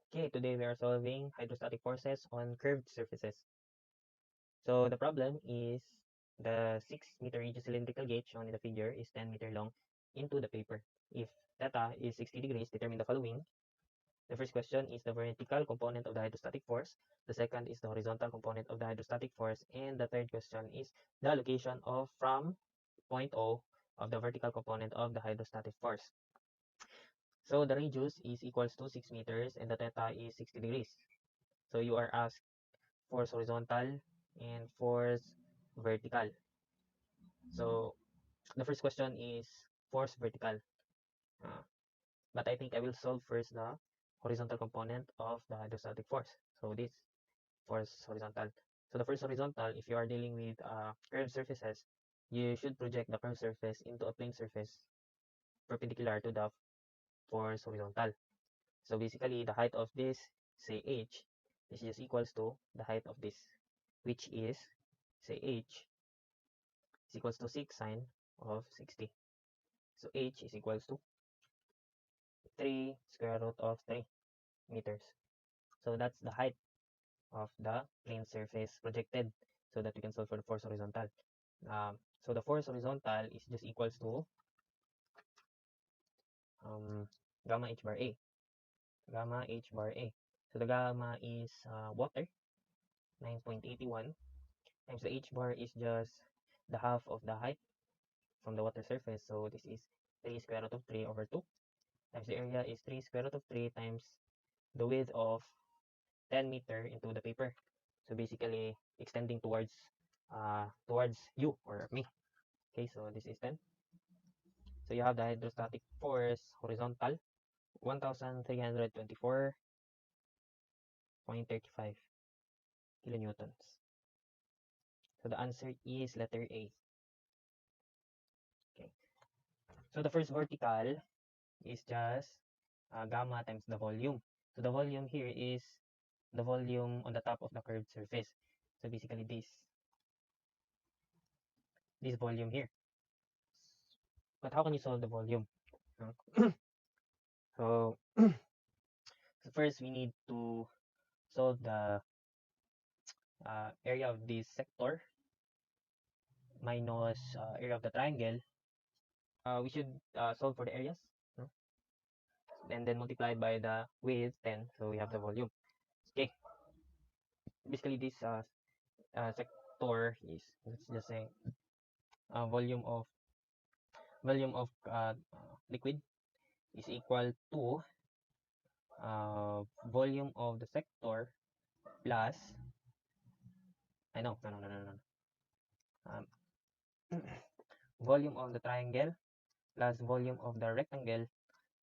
Okay, today we are solving hydrostatic forces on curved surfaces. So the problem is the 6-meter radius cylindrical gauge shown in the figure is 10-meter long into the paper. If theta is 60 degrees, determine the following. The first question is the vertical component of the hydrostatic force. The second is the horizontal component of the hydrostatic force. And the third question is the location of from point O of the vertical component of the hydrostatic force. So the radius is equals to 6 meters and the theta is 60 degrees. So you are asked force horizontal and force vertical. So the first question is force vertical. Uh, but I think I will solve first the horizontal component of the hydrostatic force. So this force horizontal. So the first horizontal, if you are dealing with curved surfaces, you should project the curved surface into a plane surface perpendicular to the force horizontal. So basically, the height of this, say h, is just equals to the height of this, which is, say h, is equals to 6 sine of 60. So h is equals to 3 square root of 3 meters. So that's the height of the plane surface projected so that we can solve for the force horizontal. So the force horizontal is just equals to gamma h bar a. Gamma h bar a. So the gamma is water, 9.81, times the h bar is just the half of the height from the water surface. So this is 3 square root of 3 over 2 times the area is 3 square root of 3 times the width of 10 meter into the paper. So basically extending towards you or me. Okay, so this is 10. So you have the hydrostatic force horizontal 1324.35 kilonewtons. So the answer is letter A. Okay. So the first vertical is just gamma times the volume. So the volume here is the volume on the top of the curved surface. So basically this volume here. But how can you solve the volume? So first we need to solve the area of this sector minus area of the triangle. We should solve for the areas, no? And then multiply by the width 10, so we have the volume. Okay, basically this sector is, let's just say, volume of liquid is equal to volume of the sector plus, I know, no. Um, volume of the triangle plus volume of the rectangle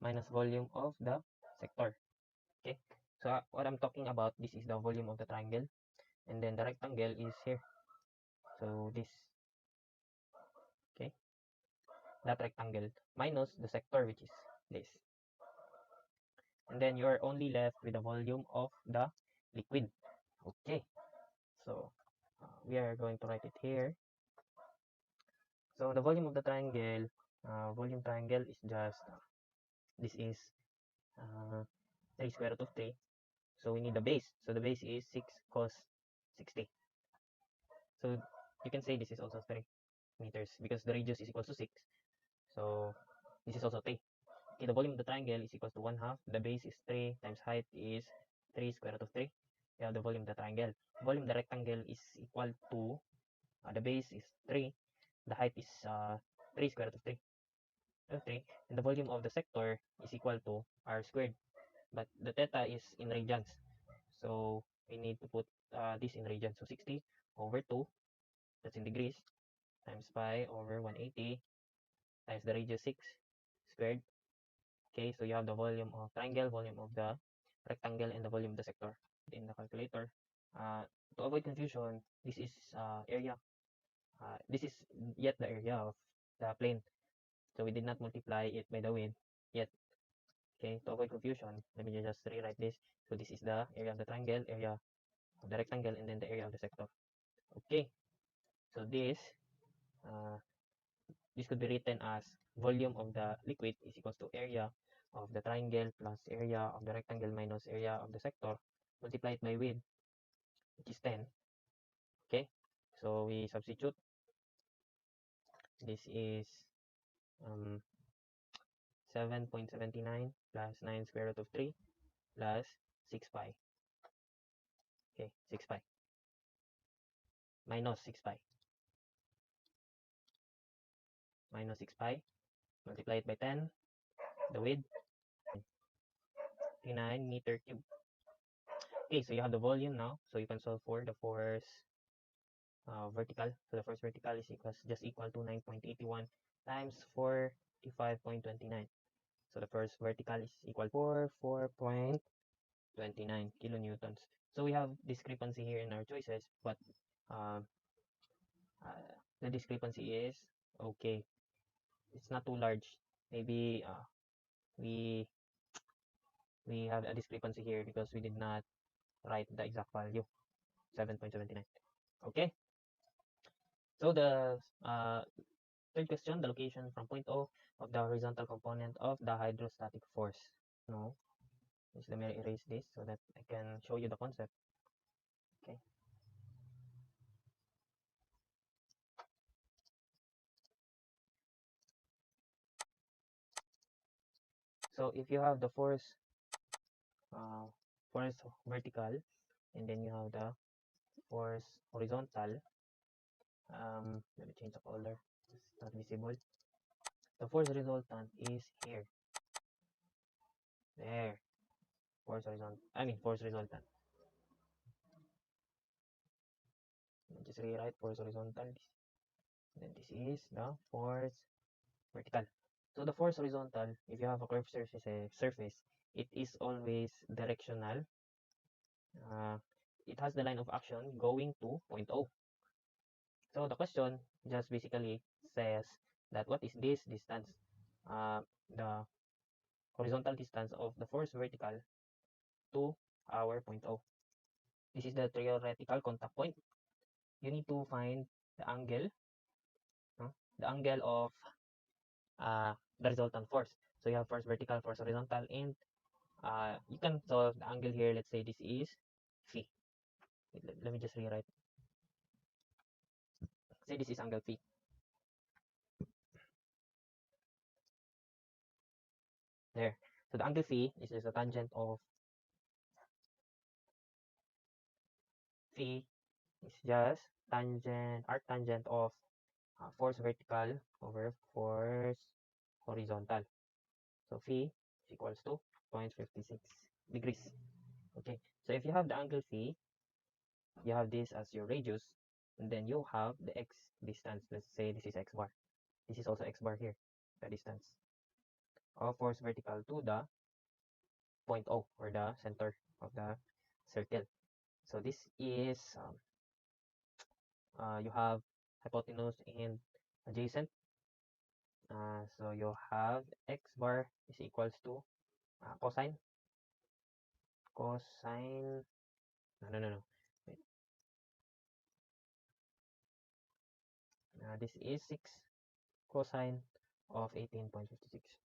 minus volume of the sector. Okay, so what I'm talking about, this is the volume of the triangle, and then the rectangle is here. So this, okay, that rectangle minus the sector, which is this. And then you are only left with the volume of the liquid. Okay, so we are going to write it here. So the volume of the triangle, volume triangle is just, this is 3 square root of 3. So we need the base. So the base is 6 cos 60. So you can say this is also 3 meters because the radius is equal to 6. So this is also 3. Okay, the volume of the triangle is equal to 1/2. The base is 3 times height is 3 square root of 3. We have the volume of the triangle. Volume of the rectangle is equal to, the base is 3. The height is 3 square root of 3. And the volume of the sector is equal to r squared. But the theta is in radians. So we need to put this in radians. So 60 over 2, that's in degrees, times pi over 180 times the radius 6 squared. Okay, so you have the volume of triangle, volume of the rectangle, and the volume of the sector in the calculator. To avoid confusion, this is area. This is yet the area of the plane. So we did not multiply it by the width yet. Okay, to avoid confusion, let me just rewrite this. So this is the area of the triangle, area of the rectangle, and then the area of the sector. Okay, so this could be written as volume of the liquid is equals to area of the triangle plus area of the rectangle minus area of the sector multiplied by width, which is 10. Okay, so we substitute. This is 7.79 plus 9 square root of 3 plus 6 pi. Okay, 6 pi minus 6 pi minus 6 pi multiplied by 10, the width 39 meter cube. Okay, so you have the volume now, so you can solve for the force vertical. So the force vertical is just equal to 9.81 times 45.29. So the first vertical is equal for 4.29 kilonewtons. So we have discrepancy here in our choices, but uh, the discrepancy is okay. It's not too large. Maybe we have a discrepancy here because we did not write the exact value, 7.79. Okay. So the third question, the location from point O of the horizontal component of the hydrostatic force. No, just let me erase this so that I can show you the concept. Okay. So if you have the force vertical, and then you have the force horizontal, let me change the color. It's not visible. The force resultant is here. There. Force horizontal. Force resultant. Just rewrite force horizontal. Then this is the force vertical. So the force horizontal, if you have a curved surface, it is always directional. It has the line of action going to point O. So the question just basically says that what is this distance? The horizontal distance of the force vertical to our point O. This is the theoretical contact point. You need to find the angle of the resultant force. So you have force vertical, force horizontal, and you can solve the angle here. Let's say this is phi. Let me just rewrite. Say this is angle phi. There. So the angle phi is just a tangent of phi is just arctangent of force vertical over force horizontal. So phi is equals to 0.56 degrees. Okay. So if you have the angle phi, you have this as your radius, and then you have the x distance. Let's say this is x bar. This is also x bar here, the distance of force vertical to the point O, or the center of the circle. So this is you have hypotenuse and adjacent. So you have x bar is equals to cosine. No. Wait. This is 6 cosine of 18.56.